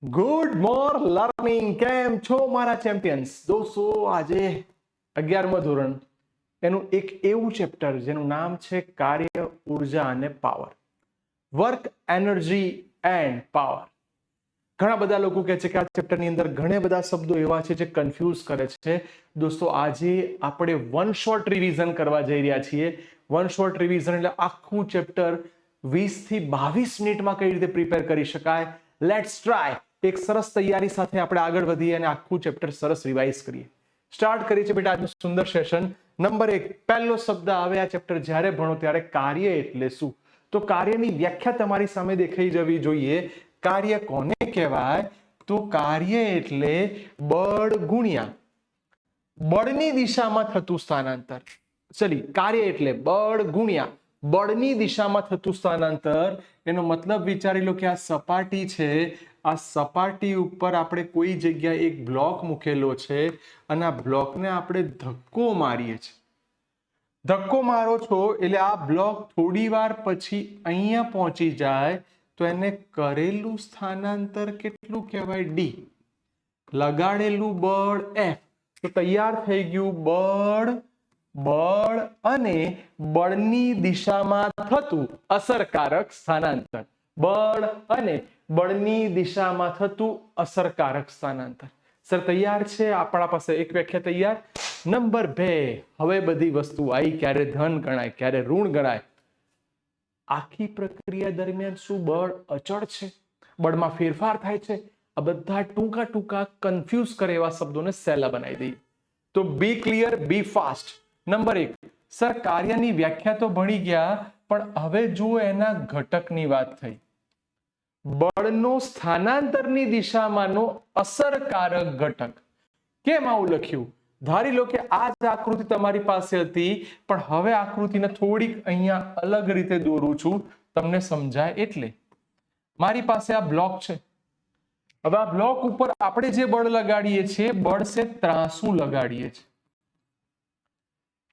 Good મોર learning. કેમ છો મારા ચેમ્પિયન્સ? દોસ્તો આજે 11મા ધોરણ એનું એક એવું ચેપ્ટર જેનું નામ છે કાર્ય, ઉર્જા અને power. Work, energy end power. ઘણા બધા લોકો કહે છે કે આ ચેપ્ટરની અંદર ઘણા બધા શબ્દો એવા છે જે કન્ફ્યુઝ કરે છે. દોસ્તો આજે આપણે વન શોર્ટ રિવિઝન કરવા જઈ રહ્યા છીએ. વન શોર્ટ રિવિઝન એટલે આખું ચેપ્ટર 20 થી 22 મિનિટમાં કઈ રીતે પ્રિપેર કરી શકાય. Let's try. એક સરસ તૈયારી સાથે આપણે આગળ વધીએ અને આખું ચેપ્ટર સરસ રિવાઇઝ કરીએ. સ્ટાર્ટ કરીએ છીએ બેટા આજનું સુંદર સેશન. નંબર 1, પહેલો શબ્દ આવે આ ચેપ્ટર જ્યારે ભણો ત્યારે કાર્ય એટલે શું? તો કાર્યની વ્યાખ્યા તમારી સામે દેખાઈ જવી જોઈએ. કાર્ય કોને કહેવાય? તો કાર્ય એટલે બળ ગુણ્યા બળની દિશામાં થતું સ્થાનાંતર. ચલી, કાર્ય એટલે બળ ગુણ્યા બળની દિશામાં થતું સ્થાનાંતર. એનો મતલબ વિચારી લો કે આ સપાટી છે, આ સપાટી ઉપર આપણે કોઈ જગ્યાએ એક બ્લોક મૂકેલો છે અને આ બ્લોકને આપણે ધક્કો મારીએ છીએ. ધક્કો મારો છો એટલે આ બ્લોક થોડી વાર પછી અહીંયા પહોંચી જાય તો એને કરેલું સ્થાનાંતર કેટલું કહેવાય? ડી. લગાડેલું બળ એફ. તો તૈયાર થઈ ગયું બળ, બળ અને બળની દિશામાં થતું અસરકારક સ્થાનાંતર. બળ અને બળની દિશામાં થતું અસરકારક સ્થાનાંતર. સર તૈયાર છે? આપણા પાસે એક વ્યાખ્યા તૈયાર. નંબર 2, હવે બધી વસ્તુ આવી. ક્યારે ધન ગણાય, ક્યારે ઋણ ગણાય. આખી પ્રક્રિયા દરમિયાન શું બળ અચળ છે? બળમાં ફેરફાર થાય છે? આ બધા ટૂંકા કન્ફ્યુઝ કરે એવા શબ્દોને સહેલા બનાવી દઈએ. તો બી ક્લિયર, બી ફાસ્ટ. નંબર 1, સર કાર્યની વ્યાખ્યા તો ભણી ગયા, પણ હવે જુઓ એના ઘટકની વાત થઈ. બળનો સ્થાનાંતરની દિશામાંનો અસરકારક ઘટક. કેમ આવું લખ્યું? ધારી લો કે આ જ આકૃતિ તમારી પાસે હતી, પણ હવે આકૃતિને થોડીક અહીંયા અલગ રીતે દોરું છું તમને સમજાય એટલે. મારી પાસે આ બ્લોક છે. હવે આ બ્લોક ઉપર આપણે જે બળ લગાડીએ છીએ, બળ છે ત્રાંસુ લગાડીએ છીએ.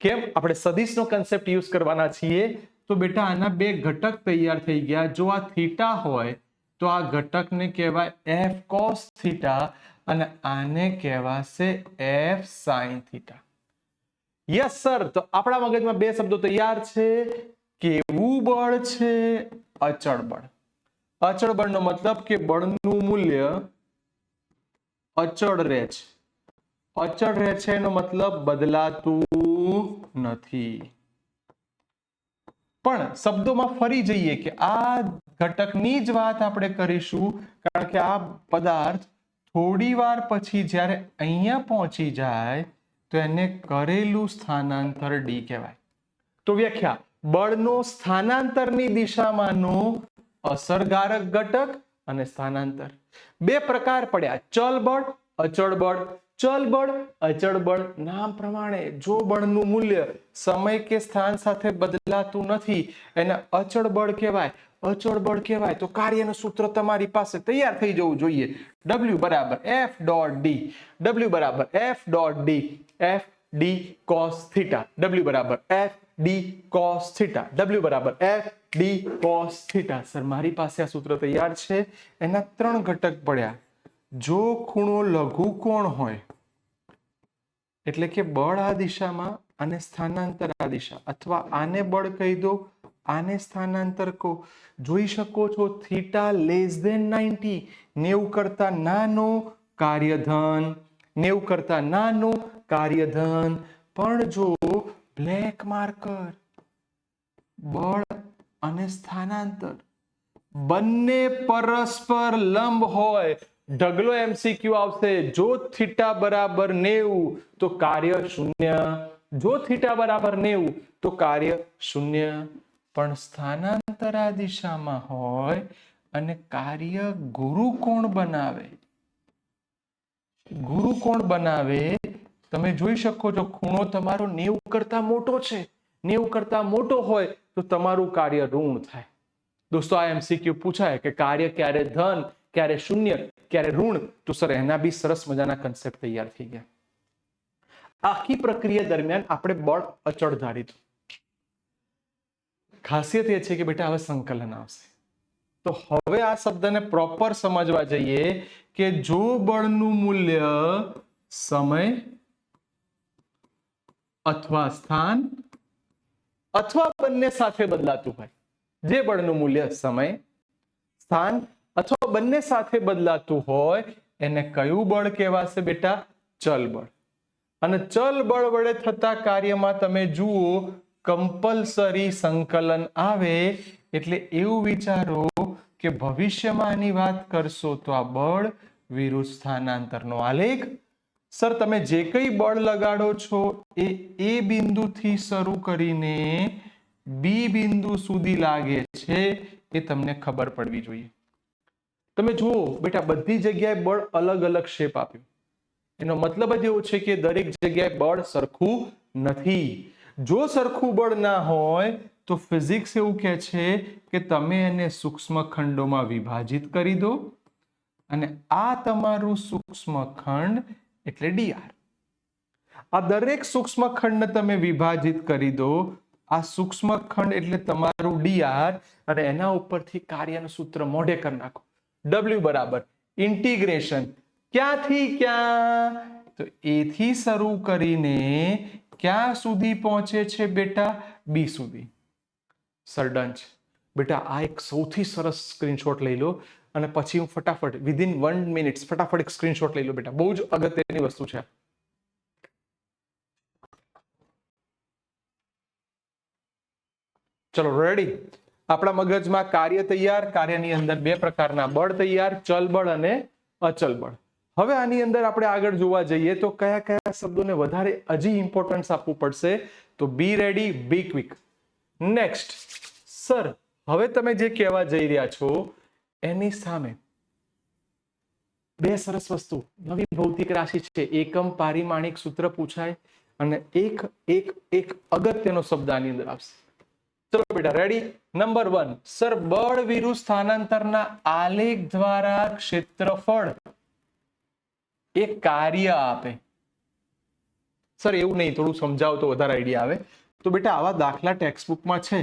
કેમ? આપણે સદિશનો કન્સેપ્ટ યુઝ કરવાના છીએ. તો બેટા આના બે ઘટક તૈયાર થઈ ગયા. જો આ થીટા હોય તો આ ઘટકને કહેવાય એફ કોસ થીટા અને આને કહેવાશે F sine theta. Yes sir. તો આપણા મગજમાં બે શબ્દો તૈયાર છે. કેવું બળ છે? અચળ બળ. અચળ બળનો મતલબ કે બળનું મૂલ્ય અચળ રહે છે. અચળ રહે છે એનો મતલબ બદલાતું નથી. પણ શબ્દોમાં ફરી જઈએ કે આ ઘટકની જ વાત આપણે કરીશું, કારણ કે આ પદાર્થ થોડી વાર પછી જ્યારે અહીંયા પહોંચી જાય તો એને કરેલું સ્થાનાંતર ડી કહેવાય. તો વ્યાખ્યા: બળનો સ્થાનાંતરની દિશામાંનો અસરકારક ઘટક અને સ્થાનાંતર. બે પ્રકાર પડ્યા: ચલ બળ, અચળ બળ. ચલ બળ, અચળ બળ. નામ પ્રમાણે જો બળનું મૂલ્ય સમય કે સ્થાન સાથે બદલાતું નથી એને અચળ બળ કહેવાય. અચળ બળ કહેવાય તો કાર્યનું સૂત્ર તમારી પાસે તૈયાર થઈ જવું જોઈએ. W બરાબર F ડોટ D. W બરાબર F dot D. F D cos theta. W બરાબર F D cos theta. W બરાબર F D cos theta. Sir મારી પાસે આ સૂત્ર તૈયાર છે. એના 3 ઘટક પડ્યા. જો ખૂણો લઘુકોણ હોય એટલે કે બળ આ દિશામાં અને સ્થાનાંતર આ દિશા, અથવા આને બળ કહી દો, આને સ્થાનાંતર કહો. જોઈ શકો છો થીટા લેસ ધેન 90, 90 કરતા નાનો કાર્યધન, 90 કરતા નાનો કાર્યધન. પણ જો બ્લેક માર્કર બળ અને સ્થાનાંતર બંને પરસ્પર લંબ હોય, ઢગલો MCQ આવશે. જો થીટા બરાબર 90 તો કાર્ય 0. જો થીટા બરાબર 90 તો કાર્ય 0. પણ સ્થાનાંતર આ દિશામાં હોય અને કાર્ય ગુરુકોણ બનાવે. ગુરુકોણ બનાવે. તમે જોઈ શકો છો ખૂણો તમારો 90 કરતા મોટો છે. 90 કરતા મોટો હોય તો તમારું કાર્ય ઋણ થાય. દોસ્તો આ MCQ પૂછાય કે કાર્ય ક્યારે ધન, ક્યારે શૂન્ય, ક્યારે ઋણ, તો સર એના બી સરસ મજાના કન્સેપ્ટ તૈયાર થઈ ગયા. આખી પ્રક્રિયા દરમિયાન આપણે બળ અચળ ધારીશું. ખાસિયત એ છે કે બેટા હવે સંકલન આવશે. તો હવે આ શબ્દને પ્રોપર સમજવા જઈએ કે જો બળનું મૂલ્ય સમય અથવા સ્થાન અથવા બંને સાથે બદલાતું હોય, જે બળનું મૂલ્ય સમય, સ્થાન અથવા બંને સાથે બદલાતું હોય એને કયું બળ કહેવાશે બેટા? ચલ બળ. અને ચલ બળ વડે થતા કાર્યમાં તમે જુઓ કમ્પલસરી સંકલન આવે એટલે એવું વિચારો કે ભવિષ્યમાં આની વાત કરશો તો આ બળ વિરુદ્ધ સ્થાનાંતરનો આલેખ. સર તમે જે કંઈ બળ લગાડો છો એ બિંદુથી શરૂ કરીને બી બિંદુ સુધી લાગે છે એ તમને ખબર પડવી જોઈએ. તમે જુઓ બેટા બધી જગ્યાએ બળ અલગ અલગ શેપ આપ્યું, એનો મતલબ જ એવો છે કે દરેક જગ્યાએ બળ સરખું નથી. જો સરખું બળ ના હોય તો ફિઝિક્સ એવું કહે છે કે તમે એને સૂક્ષ્મ ખંડોમાં વિભાજિત કરી દો અને આ તમારું સૂક્ષ્મ ખંડ એટલે ડીઆર. આ દરેક સૂક્ષ્મ ખંડ તમે વિભાજિત કરી દો, આ સૂક્ષ્મ ખંડ એટલે તમારું ડીઆર, અને એના ઉપરથી કાર્યનું સૂત્ર મોઢે કરી નાખો. W બરાબર ઇન્ટિગ્રેશન ક્યાંથી ક્યાં? તો એ થી શરૂ કરીને ક્યાં સુધી પહોંચે છે બેટા? બી સુધી. સર ડન છે બેટા. આ એક સૌથી સરસ સ્ક્રીનશોટ લઈ લો અને પછી હું ફટાફટ વિધિન 1 મિનિટ ફટાફટ એક સ્ક્રીનશોટ લઈ લો બેટા. બહુ જ અગત્યની વસ્તુ છે. ચલો રેડી. આપણા મગજમાં કાર્ય તૈયાર, કાર્યની અંદર બે પ્રકારના બળ તૈયાર, ચલ બળ અને અચલ બળ. હવે આની અંદર આપણે આગળ જોવા જઈએ તો કયા કયા શબ્દોને વધારે હજી ઇમ્પોર્ટન્સ આપવું પડશે, તો બી રેડી, બી ક્વિક. નેક્સ્ટ સર હવે તમે જે કહેવા જઈ રહ્યા છો એની સામે બે સરસ વસ્તુ, નવી ભૌતિક રાશિ છે, એકમ પારિમાણિક સૂત્ર પૂછાય અને એક અગત્યનો શબ્દ આની અંદર આવશે. ચલો બેટા રેડી. નંબર 1 સર બળ વિરુદ્ધ સ્થાનાંતરના આલેખ દ્વારા ક્ષેત્રફળ એ કાર્ય આપે. સર એવું નહીં, થોડું સમજાવો તો વધારે આઈડિયા આવે. તો બેટા આવા દાખલા ટેક્સ્ટ બુકમાં છે,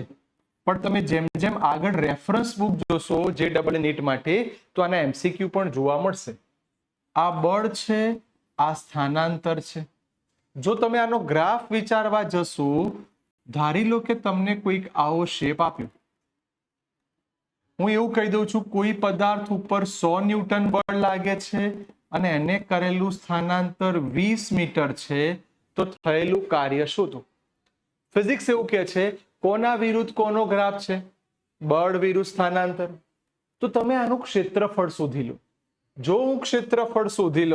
પણ તમે જેમ જેમ આગળ રેફરન્સ બુક જોશો જે ડબલ નીટ માટે તો આના એમસીક્યુ પણ જોવા મળશે. આ બળ છે, આ સ્થાનાંતર છે. જો તમે આનો ગ્રાફ વિચારવા જશો, ધારી લો કે તમને કોઈક આવો શેપ આપ્યો. હું એવું કહી દઉં છું કોઈ પદાર્થ ઉપર 100 ન્યૂટન બળ લાગે છે અને એને કરેલું સ્થાનાંતર 20 મીટર છે, તો થયેલું કાર્ય શોધો. ફિઝિક્સ એવું કહે છે કોના વિરુદ્ધ કોનો ગ્રાફ છે? બળ વિરુદ્ધ સ્થાનાંતર. તો તમે આનું ક્ષેત્રફળ શોધી લો. જો હું ક્ષેત્રફળ શોધી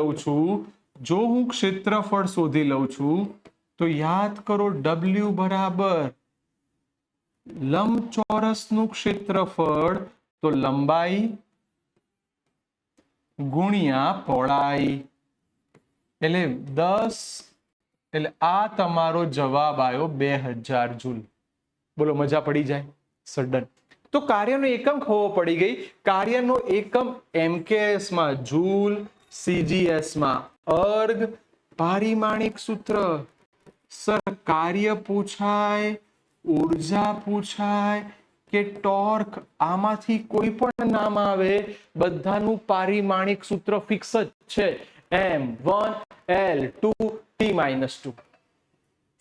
લઉં છું તો યાદ કરો W બરાબર લંબચોરસનું ક્ષેત્રફળ તો લંબાઈ ગુણ્યા પહોળાઈ એટલે 10, એટલે આ તમારો જવાબ આવ્યો 2000 જૂલ. બોલો મજા પડી જાય? સડન. તો કાર્યનો એકમ ખબર પડી ગઈ. કાર્યનો એકમ MKS માં જૂલ, CGS માં અર્ગ, પારિમાણિક સૂત્ર. સર કાર્ય પૂછાય, ઉર્જા પૂછાય કે ટોર્ક, આમાંથી કોઈ પણ નામ આવે, બધાનું પારિમાણિક સૂત્ર ફિક્સ જ છે, M1L2 T-2.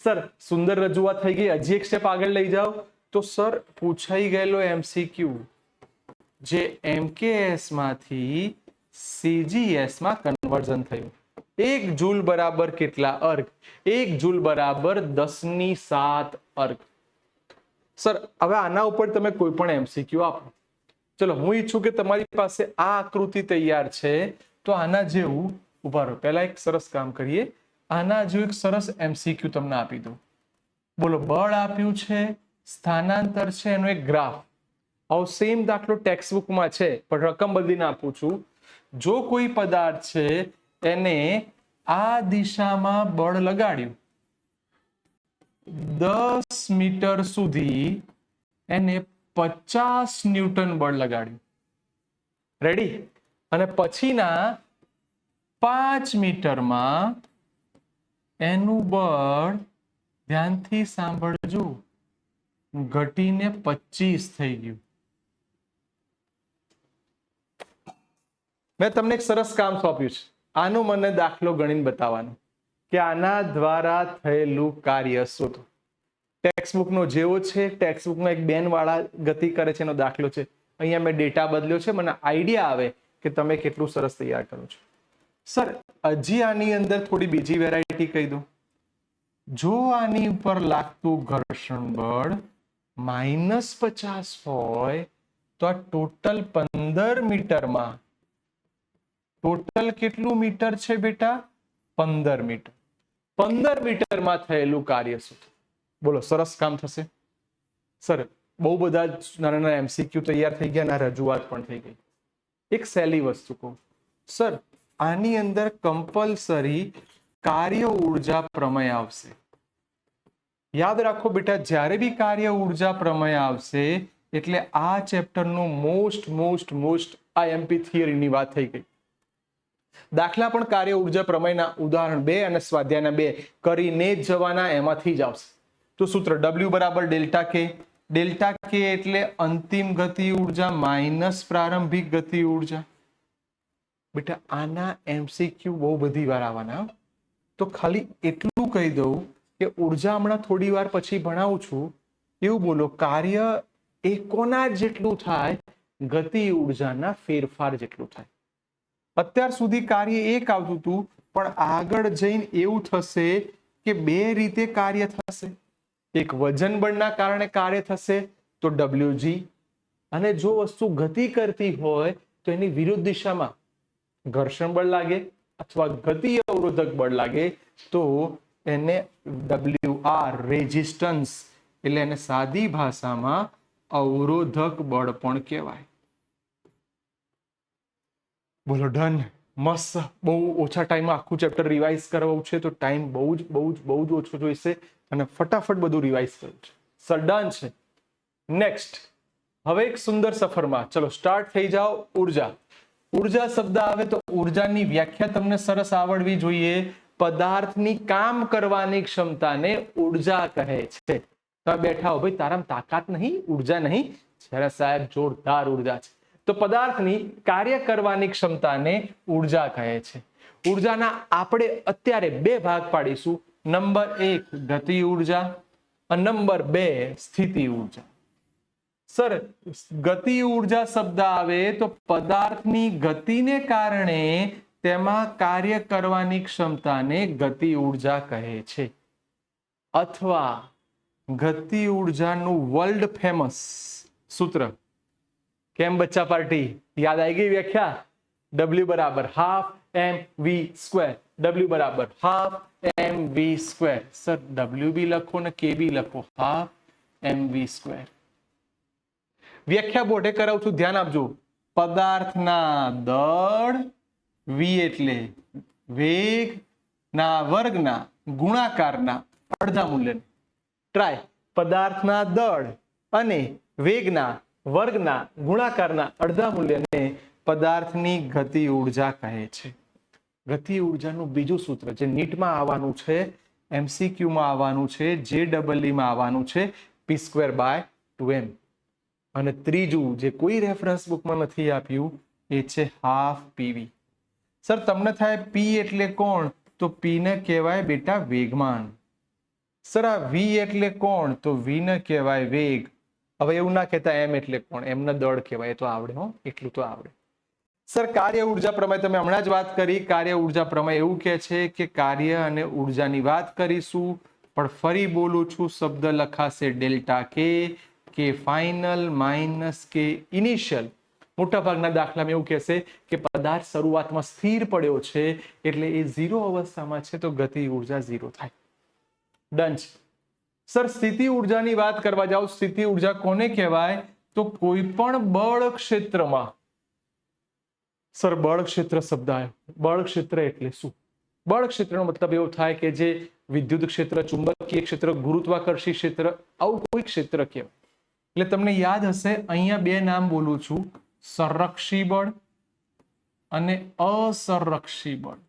સર સુંદર રજૂઆત થઈ ગઈ. હજી એક સ્ટેપ આગળ લઈ જાઓ તો સર પૂછાઈ ગયેલો MCQ જે MKS માંથી CGS માં કન્વર્ઝન થયું. 1 જૂલ બરાબર કેટલા અર્ગ? 1 જૂલ બરાબર 10⁷ અર્ગ. સર હવે આના ઉપર તમે કોઈ પણ MCQ આપો. ચલો હું ઈચ્છું કે તમારી પાસે આ આકૃતિ તૈયાર છે, તો આના જેવું ઉભા રહો. પહેલા એક સરસ કામ કરીએ, આના જેવું એક સરસ MCQ તમને આપી દઉં. બોલો બળ આપ્યું છે, સ્થાનાંતર છે, એનો એક ગ્રાફ. આવો સેમ દાખલો ટેક્સ્ટ બુકમાં છે પણ રકમ બદલીને આપું છું. જો કોઈ પદાર્થ છે એને આ દિશામાં બળ લગાડ્યું 10 મીટર સુધી, એને 50 ન્યૂટન બળ લગાડ્યું. રેડી? અને પછીના 5 મીટરમાં એનું બળ, ધ્યાનથી સાંભળજો, ઘટીને 25 થઈ ગયું. મેં તમને એક સરસ કામ સોંપ્યું છે, આનો મને દાખલો ગણીને બતાવવાનો કે આના દ્વારા થયેલું કાર્ય શોધો. ટેક્સ્ટબુકનો જેવો છે, ટેક્સ્ટબુકમાં એક બેન વાળા ગતિ કરે છે એનો દાખલો છે. અહીંયા મેં ડેટા બદલ્યો છે, મને આઈડિયા આવે કે તમે કેટલું સરસ તૈયાર કરો છો. સર હજી આની અંદર થોડી બીજી વેરાયટી કહી દો. જો આની ઉપર લાગતું ઘર્ષણ બળ -50 હોય તો આ ટોટલ 15 મીટરમાં, ટોટલ કેટલું મીટર છે બેટા? 15 મીટર. 15 મીટરમાં થયેલું કાર્ય શું? બોલો, સરસ કામ થશે. સર બહુ બધા નાના નાના MCQ તૈયાર થઈ ગયા, રજૂઆત પણ થઈ ગઈ. એક સહેલી વસ્તુ કહું સર, આની અંદર કમ્પલસરી કાર્ય ઉર્જા પ્રમેય આવશે. યાદ રાખો બેટા, જ્યારે બી કાર્ય ઉર્જા પ્રમેય આવશે એટલે આ ચેપ્ટરનું મોસ્ટ IMP થિયરીની વાત થઈ ગઈ. દાખલા પણ કાર્ય ઉર્જા પ્રમેયના ઉદાહરણ 2 અને સ્વાધ્યાયના 2 કરીને જ જવાના, એમાંથી જ આવશે. તો સૂત્ર W બરાબર ડેલ્ટા કે. ડેલ્ટા કે એટલે અંતિમ ગતિ ઉર્જા માઇનસ પ્રારંભિક ગતિ ઉર્જા. બેટા આના MCQ બહુ બધી વાર આવવાના, તો ખાલી એટલું કહી દઉં કે ઉર્જા હમણાં થોડી વાર પછી ભણાવું છું. એવું બોલો, કાર્ય એ કોના જેટલું થાય? ગતિ ઉર્જાના ફેરફાર જેટલું થાય. અત્યાર સુધી કાર્ય એક આવતું હતું, પણ આગળ જઈને એવું થશે કે બે રીતે કાર્ય થશે. એક વજન બળના કારણે કાર્ય થશે તો WG, અને જો વસ્તુ ગતિ કરતી હોય તો એની વિરુદ્ધ દિશામાં ઘર્ષણ બળ લાગે અથવા ગતિ અવરોધક બળ લાગે તો એને WR રેઝિસ્ટન્સ, એટલે એને સાદી ભાષામાં અવરોધક બળ પણ કહેવાય. બોલો ડન, મસ્ત. બહુ ઓછા ટાઈમમાં આખું ચેપ્ટર રિવાઇઝ કરવું છે તો ટાઈમ બહુ જ ઓછો જોઈશે અને ફટાફટ બધું રિવાઇઝ કરવું છે. સર ડન છે. નેક્સ્ટ, હવે એક સુંદર સફરમાં ચલો સ્ટાર્ટ થઈ જાઓ. ઉર્જા. ઉર્જા શબ્દ આવે તો ઉર્જાની વ્યાખ્યા તમને સરસ આવડવી જોઈએ. પદાર્થની કામ કરવાની ક્ષમતાને ઉર્જા કહે છે. તમે બેઠા હો, ભાઈ તારામાં તાકાત નહીં, ઉર્જા નહીં? જરા સાહેબ, જોરદાર ઉર્જા છે. તો પદાર્થની કાર્ય કરવાની ક્ષમતાને ઉર્જા કહે છે. ઉર્જાના આપણે અત્યારે 2 ભાગ પાડીશું. નંબર 1 ગતિ ઉર્જા અને નંબર 2 સ્થિતિ ઉર્જા. સર ગતિ ઉર્જા શબ્દ આવે તો પદાર્થની ગતિને કારણે તેમાં કાર્ય કરવાની ક્ષમતાને ગતિ ઉર્જા કહે છે. અથવા ગતિ ઉર્જાનું વર્લ્ડ ફેમસ સૂત્ર, કેમ બચ્ચા પાર્ટી? યાદ આવી ગઈ વ્યાખ્યા? W બરાબર હાફ mv સ્ક્વેર. W બરાબર half mv square. Sir W બી લખો ને K બી લખો, હાફ mv સ્ક્વેર. વ્યાખ્યા બોર્ડે કરાવું છું, ધ્યાન આપજો. પદાર્થના દળ, V એટલે વેગ ના વર્ગના ગુણાકારના અડધા મૂલ્ય. ટ્રાય. પદાર્થના દળ અને વેગના વર્ગના ગુણાકારના અડધા મૂલ્યને પદાર્થની ગતિ ઉર્જા કહે છે. ગતિ ઉર્જાનું બીજું સૂત્ર જે નીટમાં આવવાનું છે, MCQમાં આવવાનું છે, JEE માં આવવાનું છે, P²/2m. અને ત્રીજું જે કોઈ રેફરન્સ બુકમાં નથી આપ્યું એ છે હાફ PV. સર તમને થાય P એટલે કોણ? તો P ને કહેવાય બેટા વેગમાન. સર આ V એટલે કોણ? તો V ને કહેવાય વેગ. હવે એવું ના કહેતા M એટલે કોણ, એમને દળ કહેવાય. એ તો આવડે હો, એટલું તો આવડે. સર કાર્ય ઉર્જા પ્રમેય તમે હમણાં જ વાત કરી. કાર્ય ઉર્જા પ્રમેય એવું કહે છે કે કાર્ય અને ઉર્જાની વાત કરીશું, પણ ફરી બોલું છું, શબ્દ લખાશે ડેલ્ટા કે ફાઇનલ માઇનસ કે ઇનિશિયલ. મોટાભાગના દાખલામાં એવું કહેશે કે પદાર્થ શરૂઆતમાં સ્થિર પડ્યો છે એટલે એ 0 અવસ્થામાં છે તો ગતિ ઉર્જા 0 થાય. ડન છે. સર સ્થિતિ ઉર્જાની વાત કરવા જાઓ. સ્થિતિ ઉર્જા કોને કહેવાય? તો કોઈ પણ બળ ક્ષેત્રમાં. સર બળ ક્ષેત્ર શબ્દ આવ્યો. બળ ક્ષેત્ર એટલે શું? બળ ક્ષેત્રનો મતલબ એવો થાય કે જે વિદ્યુત ક્ષેત્ર, ચુંબકીય ક્ષેત્ર, ગુરુત્વાકર્ષી ક્ષેત્ર, આવું કોઈ ક્ષેત્ર કહેવાય. એટલે તમને યાદ હશે, અહીંયા 2 નામ બોલું છું, સંરક્ષી બળ અને અસંરક્ષી બળ.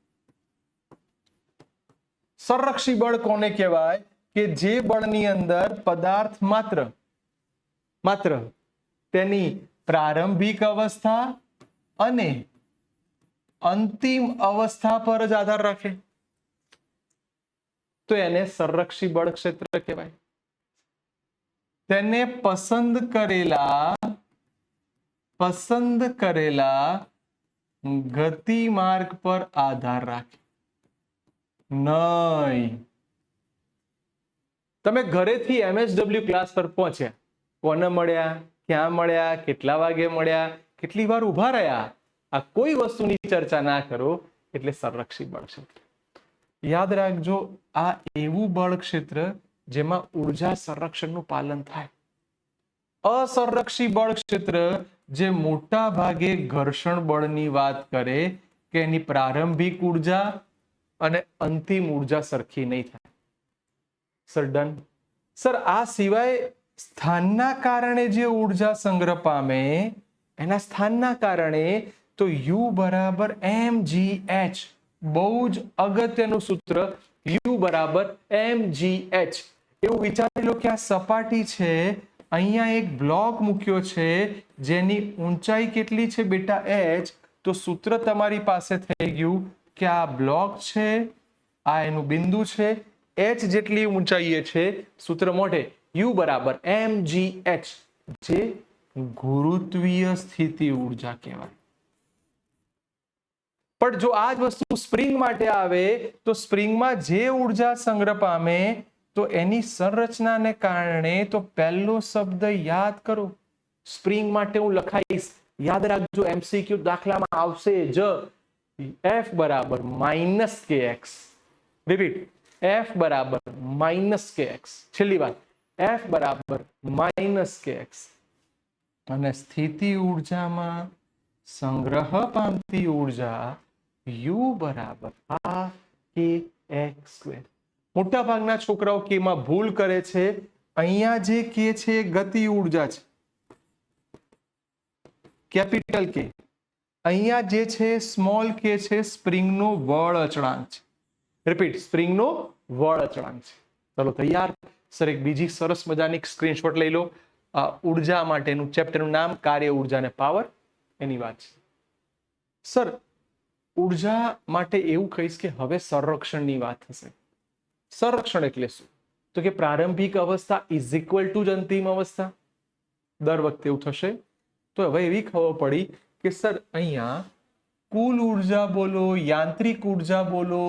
સંરક્ષી બળ કોને કહેવાય? કે જે બળની અંદર પદાર્થ માત્ર તેની પ્રારંભિક અવસ્થા અને અંતિમ અવસ્થા પર જ આધાર રાખે તો એને સંરક્ષી બળ ક્ષેત્ર કહેવાય. તેને પસંદ કરેલા ગતિમાર્ગ પર આધાર રાખે નહીં. તમે ઘરેથી MSW ક્લાસ પર પહોંચ્યા, કોને મળ્યા, ક્યાં મળ્યા, કેટલા વાગે મળ્યા, કેટલી વાર ઉભા રહ્યા, આ કોઈ વસ્તુની ચર્ચા ના કરો એટલે સંરક્ષી બળ ક્ષેત્ર. યાદ રાખજો, આ એવું બળ ક્ષેત્ર જેમાં ઉર્જા સંરક્ષણનું પાલન થાય. અસંરક્ષી બળ ક્ષેત્ર જે મોટા ભાગે ઘર્ષણ બળની વાત કરે કે એની પ્રારંભિક ઉર્જા અને અંતિમ ઉર્જા સરખી નહીં થાય. Sir done. સર આ સિવાય સ્થાનના કારણે જે ઉર્જા સંગ્રહ પામે એના સ્થાનના કારણે તો U બરાબર mgh, બહુ જ અગત્યનું સૂત્ર, U બરાબર mgh. એવું વિચારી લો કે આ સપાટી છે, અહીંયા એક બ્લોક મૂક્યો છે જેની ઊંચાઈ કેટલી છે બેટા h, તો સૂત્ર તમારી પાસે થઈ ગયું કે આ બ્લોક છે, આ એનું બિંદુ છે, h જેટલી ઊંચાઈએ છે, સૂત્ર મોઢે U બરાબર mgh, જે ગુરુત્વીય સ્થિતિ ઉર્જા કહેવાય. પણ જો આ જ વસ્તુ સ્પ્રિંગ માટે આવે તો સ્પ્રિંગમાં જે ઉર્જા સંગ્રહ પામે તો એની સંરચનાને કારણે તો પહેલો શબ્દ યાદ કરો. સ્પ્રિંગ માટે હું લખાઈશ, યાદ રાખજો, MCQ દાખલામાં આવશે જ. F બરાબર -kx. રિપીટ, F બરાબર -kx. છેલ્લી વાત, F બરાબર -kx. અને સ્થિતિ ઉર્જામાં સંગ્રહ પામતી ઉર્જા U બરાબર આ kx². મોટા ભાગના છોકરાઓ કે માં ભૂલ કરે છે. અહીંયા જે કે છે ગતિ ઉર્જા છે, કેપિટલ કે. અહીંયા જે છે સ્મોલ કે છે સ્પ્રિંગનો બળ અચળાંક છે. રિપીટ, સ્પ્રિંગનો બળ અચળાંક છે. ચલો તૈયાર. સર એક બીજી સરસ મજાની સ્ક્રીનશોટ લઈ લો. ઉર્જા માટેનું ચેપ્ટરનું નામ કાર્ય, ઉર્જા અને પાવર, એની વાત છે. સર ઉર્જા માટે એવું કહીશ કે હવે સંરક્ષણની વાત થશે. સંરક્ષણ એટલે શું? તો કે પ્રારંભિક અવસ્થા ઇઝ ઇક્વલ ટુ જ અંતિમ અવસ્થા. દર વખતે એવું થશે. તો હવે એવી ખબર પડી કે સર અહીંયા કુલ ઉર્જા બોલો, યાંત્રિક ઉર્જા બોલો,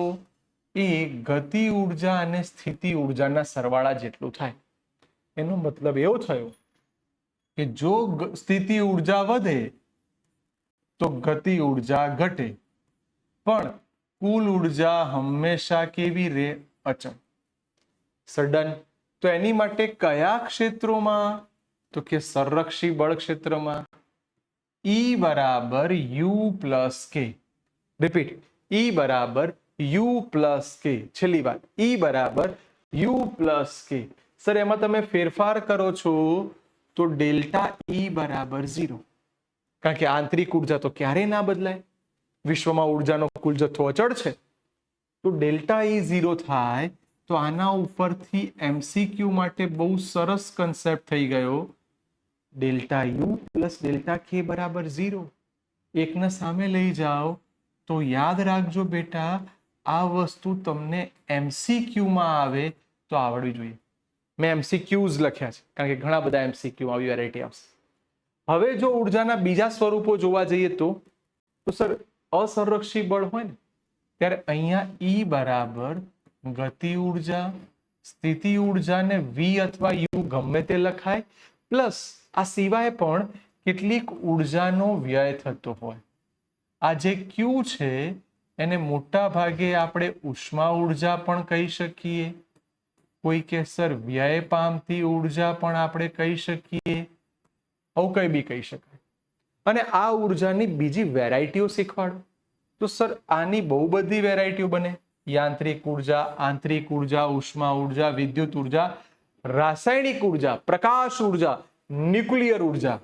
એ ગતિ ઉર્જા અને સ્થિતિ ઉર્જાના સરવાળા જેટલું થાય. એનો મતલબ એવો થયો કે જો સ્થિતિ ઉર્જા વધે તો ગતિ ઉર્જા ઘટે, પણ કુલ ઉર્જા હંમેશા કેવી રહે? અચળ. સડન. તો એની માટે કયા ક્ષેત્રોમાં? તો કે સંરક્ષી બળ ક્ષેત્રમાં. E બરાબર U પ્લસ કે. રિપીટ, E બરાબર U પ્લસ કે. છેલ્લી વાત, E બરાબર U પ્લસ કે. સર એમાં તમે ફેરફાર કરો છો તો ડેલ્ટા E બરાબર 0. કારણ કે આંતરિક ઉર્જા તો ક્યારેય ના બદલાય. વિશ્વમાં ઉર્જાનો કુલ જથ્થો અચળ છે. તો ડેલ્ટા E 0 થાય તો આના ઉપરથી MCQ માટે બહુ સરસ કન્સેપ્ટ થઈ ગયો. Delta U plus delta K બરાબર 0. એકને સામે લઈ જાઓ તો યાદ રાખજો બેટા, આ વસ્તુ તમને MCQ માં આવે તો આવડવી જોઈએ. મેં MCQs લખ્યા છે કારણ કે ઘણા બધા MCQ આવી વેરાયટી આવશે. હવે જો ઉર્જાના બીજા સ્વરૂપો જોવા જઈએ તો સર અસંરક્ષી બળ હોય ને ત્યારે અહીંયા E બરાબર ગતિ ઉર્જા, સ્થિતિ ઉર્જા ને V અથવા U ગમે તે લખાય, પ્લસ આ સિવાય પણ કેટલીક ઉર્જાનો વ્યય થતો હોય. આ જે Q છે એને મોટા ભાગે આપણે ઉષ્મા ઉર્જા પણ કહી શકીએ. કોઈ કે સર વ્યય પામતી ઉર્જા પણ આપણે કહી શકીએ. આવું કઈ બી કહી શકાય. અને આ ઉર્જાની બીજી વેરાયટીઓ શીખવાડો તો સર આની બહુ બધી વેરાયટીઓ બને. યાંત્રિક ઉર્જા, આંતરિક ઉર્જા, ઉષ્મા ઉર્જા, વિદ્યુત ઉર્જા, રાસાયણિક ઉર્જા, પ્રકાશ ઉર્જા, ન્યુક્લિયર ઉર્જા.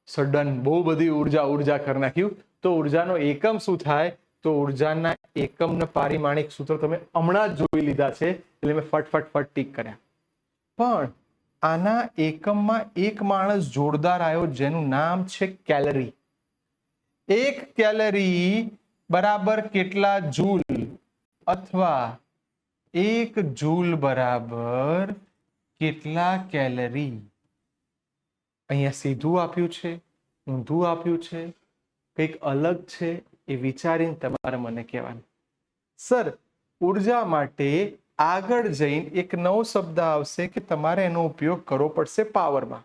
સડન બહુ બધી ઉર્જા કરી નાખ્યું. તો ઉર્જાનો એકમ શું થાય? તો ઉર્જાના એકમના પારિમાણિક સૂત્ર તમે હમણાં જ જોઈ લીધા છે એટલે મેં ફટ ટીક કર્યા. પણ આના એકમમાં એક માણસ જોરદાર આવ્યો જેનું નામ છે કેલરી. એક કેલરી બરાબર કેટલા જૂલ અથવા એક જૂલ બરાબર કેટલા કેલરી. અહીંયા સીધું આપ્યું છે, ઊંધું આપ્યું છે, કંઈક અલગ છે, એ વિચારીને તમારે મને કહેવાનું. સર, ઉર્જા માટે આગળ જઈને એક નવો શબ્દ આવશે કે તમારે એનો ઉપયોગ કરવો પડશે પાવરમાં.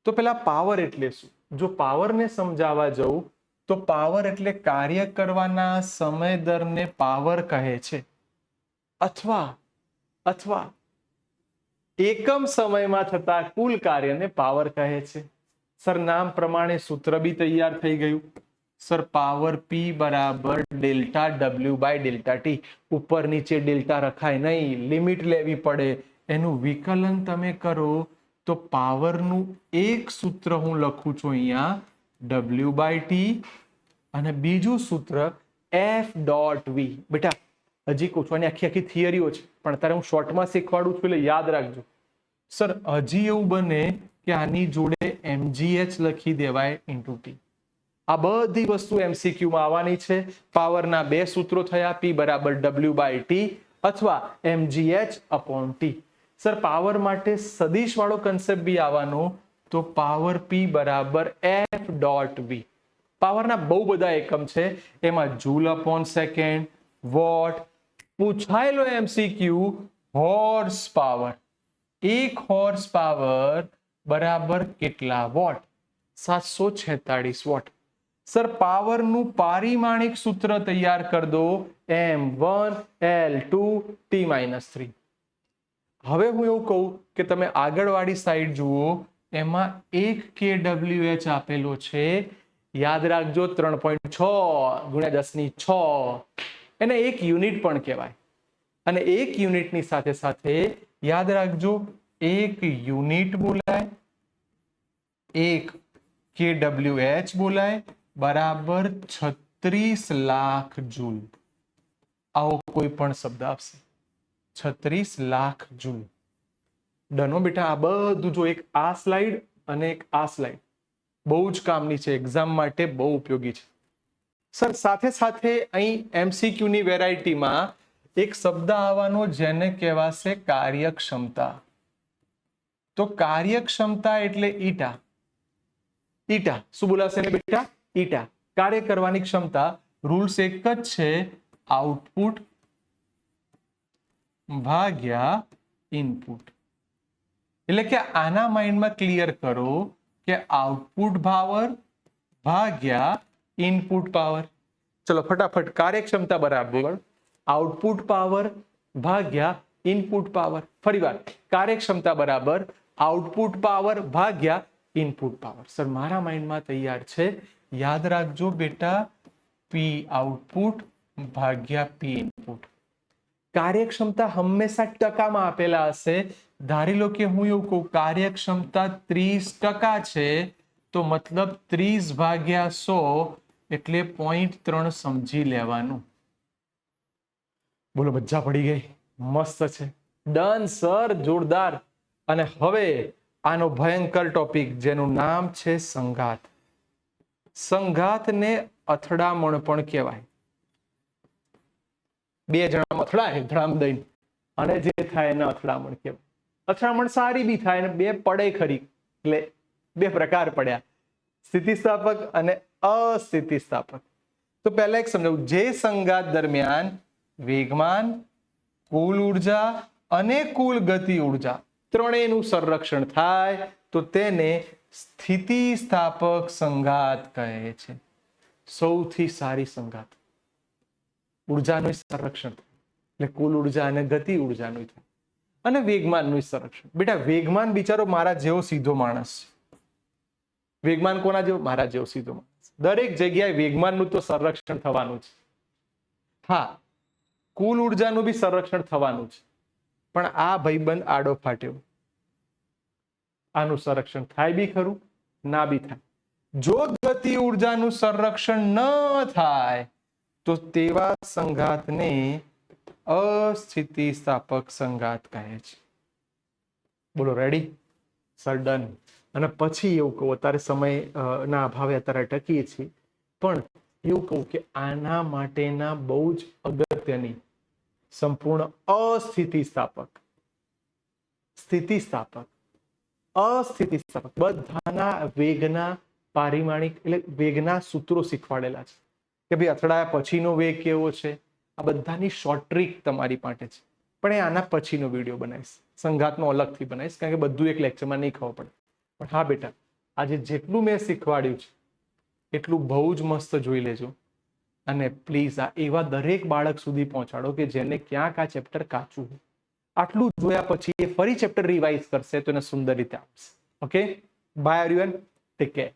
તો પેલા પાવર એટલે શું? જો પાવરને સમજાવવા જવું તો પાવર એટલે કાર્ય કરવાના સમય દરને પાવર કહે છે, અથવા અથવા એકમ સમયમાં થતા કુલ કાર્યને પાવર કહે છે. સર, નામ પ્રમાણે સૂત્ર બી તૈયાર થઈ ગયું. સર, પાવર પી બરાબર delta W by delta T. ઉપર નીચે ડેલ્ટા રખાય નહીં, લિમિટ લેવી પડે. એનું વિકલન તમે કરો તો પાવરનું એક સૂત્ર હું લખું છું અહીંયા ડબલ્યુ બાય ટી, અને બીજું સૂત્ર એફ ડોટ વી. બેટા, હજી કહું છું, આની આખી આખી થિયરીઓ છે, પણ અત્યારે હું શોર્ટમાં શીખવાડું છું એટલે યાદ રાખજો. સર, હજી એવું બને કે આની જોડે mgh લખી દેવાય ઇન્ટુ ટી. આ બધી વસ્તુ MCQ માં આવવાની છે. પાવરના બે સૂત્રો થયા, P બરાબર W બાય ટી અથવા mgh upon T. Sir, power માટે સદિશ વાળો કન્સેપ્ટ બી આવવાનો, તો પાવર P બરાબર F ડોટ V. પાવરના બહુ બધા એકમ છે, એમાં જૂલ અપોન સેકન્ડ, વોટ, પૂછાયેલો MCQ હોર્સ પાવર. એક હોર્સ પાવર બરાબર કેટલા વોટ? 746 વોટ. સર, પાવરનું પારિમાણિક સૂત્ર તૈયાર કરી દો, M1L2T-3. હવે હું એવું કહું કે તમે આગળવાળી સાઈડ જુઓ, એમાં 1 kWh આપેલો છે. યાદ રાખજો, 3.6 ગુણ્યા 10⁶. એને એક યુનિટ પણ કહેવાય. અને એક યુનિટની સાથે સાથે યાદ રાખજો, એક યુનિટ બોલાય, એક kWh બોલાય, બરાબર 36 લાખ જૂલ. આવો કોઈ પણ શબ્દ આપશે, 36 લાખ જૂલ. ડનો બેટા? આ બધું જો, એક આ સ્લાઇડ અને એક આ સ્લાઇડ બહુ જ કામની છે, એક્ઝામ માટે બહુ ઉપયોગી છે. સર, સાથે સાથે અહીં MCQ ની વેરાયટીમાં એક શબ્દ આવવાનો જેને કહેવાશે કાર્યક્ષમતા. તો કાર્યક્ષમતા એટલે ઈટા. ઈટા શું બોલાશે બેટા? ઈટા. કાર્ય કરવાની ક્ષમતા. રૂલ્સ એક જ છે, આઉટપુટ ભાગ્યા ઇનપુટ. એટલે કે આના માઇન્ડમાં ક્લિયર કરો કે આઉટપુટ પાવર ભાગ્યા ઇનપુટ પાવર. ચલો ફટાફટ, કાર્યક્ષમતા બરાબર આઉટપુટ પાવર ભાગ્યા ઇનપુટ પાવર. ફરીવાર, કાર્યક્ષમતા બરાબર આઉટપુટ પાવર ભાગ્યા ઇનપુટ પાવર. સર, મારા માઇન્ડમાં તૈયાર છે, યાદ રાખજો બેટા, પી આઉટપુટ ભાગ્યા પી ઇનપુટ. કાર્યક્ષમતા હંમેશા ટકામાં આપેલા હશે. ધારી લો કે હું એવું કહું કાર્યક્ષમતા 30% છે, તો મતલબ 30 ભાગ્યા 100 એટલે 0.3 સમજી લેવાનું. બોલો, મજા પડી ગઈ? મસ્ત છે. ડન સર, જોરદાર. અને હવે આનો ભયંકર ટોપિક જેનું નામ છે સંઘાત. સંઘાતને અથડામણ પણ કહેવાય. બે જણા અથડાય ધડામ દઈને, અને જે થાય એને અથડામણ કહેવાય. અથડામણ સારી બી થાય અને બે પડે ખરી, એટલે બે પ્રકાર પડ્યા, સ્થિતિસ્થાપક અને અસ્થિતિસ્થાપક. તો પહેલા એક સમજાવું, જે સંઘાત દરમિયાન વેગમાન, કુલ ઉર્જા અને કુલ ગતિ ઉર્જા ત્રણેયનું સંરક્ષણ થાય તો તેને સ્થિતિસ્થાપક સંઘાત કહે છે. સૌથી સારી સંઘાત. ઉર્જાનું સંરક્ષણ થાય એટલે કુલ ઉર્જા અને ગતિ ઉર્જાનું થાય, અને વેગમાનનું સંરક્ષણ. બેટા, વેગમાન બિચારો મારા જેવો સીધો માણસ છે. વેગમાન કોના જેવો? મારા જેવો સીધો માણસ. દરેક જગ્યાએ વેગમાનનું તો સંરક્ષણ થવાનું છે. હા, કુલ ઉર્જાનું બી સંરક્ષણ થવાનું છે, પણ આ ભાઈબંધ આડો ફાટ્યો, આનું સંરક્ષણ થાય બી ખરું, ના બી થાય. જો ગતિ ઉર્જાનું સંરક્ષણ ન થાય તો તેવા સંઘાતને અસ્થિતિસ્થાપક સંઘાત કહે છે. બોલો, રેડી? Sir, done. અને પછી એવું કહું, અત્યારે સમય ના અભાવે અત્યારે અટકીએ છીએ, પણ એવું કહું કે આના માટેના બહુ જ અગત્યની સંપૂર્ણ અસ્થિતિસ્થાપક, સ્થિતિસ્થાપક, અસ્થિતિસ્થાપક બધાના વેગના પારિમાણિક એટલે વેગના સૂત્રો શીખવાડેલા છે કે ભાઈ અથડાયા પછીનો વેગ કેવો છે. આ બધાની શોર્ટ ટ્રીક તમારી માટે છે, પણ એ આના પછીનો વિડીયો બનાવીશ, સંઘાતનો અલગથી બનાવીશ, કારણ કે બધું એક લેક્ચરમાં નહીં ખબર પડે. પણ હા બેટા, આજે જેટલું મેં શીખવાડ્યું છે એટલું બહુ જ મસ્ત જોઈ લેજો. અને પ્લીઝ આ એવા દરેક બાળક સુધી પહોંચાડો કે જેને ક્યાંક આ ચેપ્ટર કાચું હોય. આટલું જોયા પછી એ ફરી ચેપ્ટર રિવાઇઝ કરશે તો એને સુંદર રીતે આવશે. Okay, by everyone, take care.